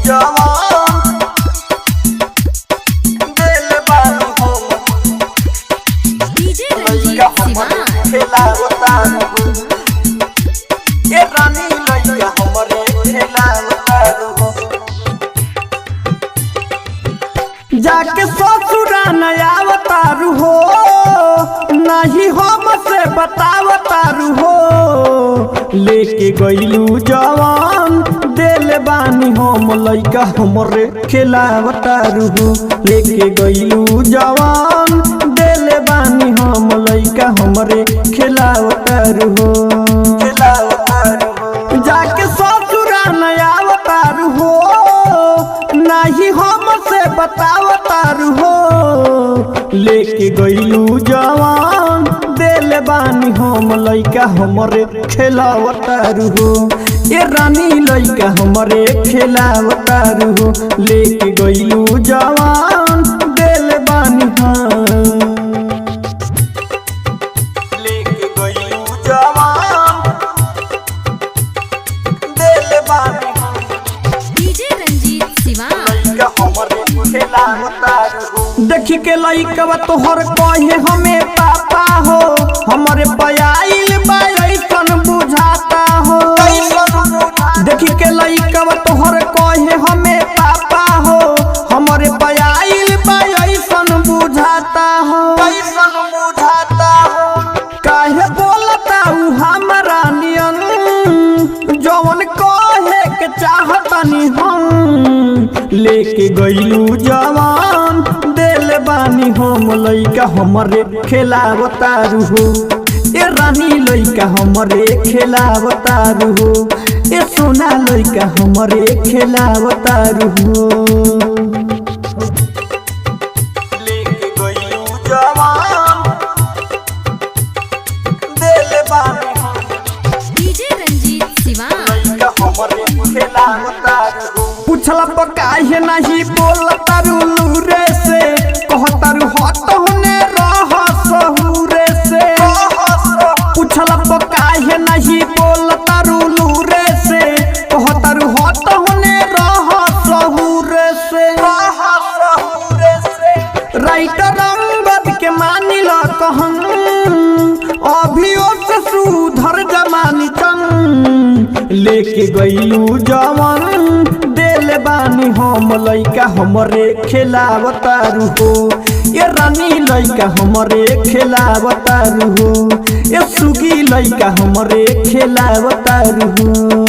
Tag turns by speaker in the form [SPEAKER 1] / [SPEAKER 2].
[SPEAKER 1] जवान दिल बानी हम
[SPEAKER 2] डीजे
[SPEAKER 1] लइका
[SPEAKER 2] रंजीत
[SPEAKER 1] हमरे
[SPEAKER 2] सिवान
[SPEAKER 1] खेलावतारू ए रानी लइका हमरे खेलावतारू जाके ससुरा नया अवतारू हो नहीं हमसे बतावतारू हो लेके गइलू जवान दिल बानी हम लइका हमरे खेलावतारू हो लेके गइलू जवान दिल बानी हम लइका हमरे खेलावतारू हो जाके ससुरा नया अवतारू हो नहीं हमसे बतावतारू हो लेके गइलू जवान दिल बानी हम लइका हमरे खेलावतारू हो ए रानी लइका हमरे खेलावतारू हो लेके गइलू जवान दिल बानी हम लेके गइलू जवान दिल बानी
[SPEAKER 2] डीजे रंजीत सिवान
[SPEAKER 1] देखी के लइकवा तोहर कहे हमें पापा हो हमरे पयाइल बाइसन बुझाता हो देखी के लइकवा तोहर कहे हमें पापा हो हमरे पयाइल बाइसन बुझाता हो काहे बोलता उ हमरा नियन जवन कहे के चाहतनी हम लेके गइलू जवान दिल बानी हम लइका हमरे खेलावतारू हो ए रानी लइका हमरे खेलावतारू हो ए सोना लइका हमरे खेलावतारू हो लेके गइलू जवान दिल बानी
[SPEAKER 2] डीजे रंजीत सिवान
[SPEAKER 1] पूछला पकाहे नहीं बोलतारू लूरे से कहतारू हट होने रह सहुरे से पूछला पकाहे नहीं बोलतारू लूरे से कहतारू हट होने रह सहुरे से राइटर अंगद के मानिल कहन अभियो से सुधर जमानी चन लेके गइलू जवान दिल बानी हम लइका हमरे खेलावतारू हो ए रानी लइका हमरे खेलावतारू हो ए सुगी लइका हमरे खेलावतारू हो।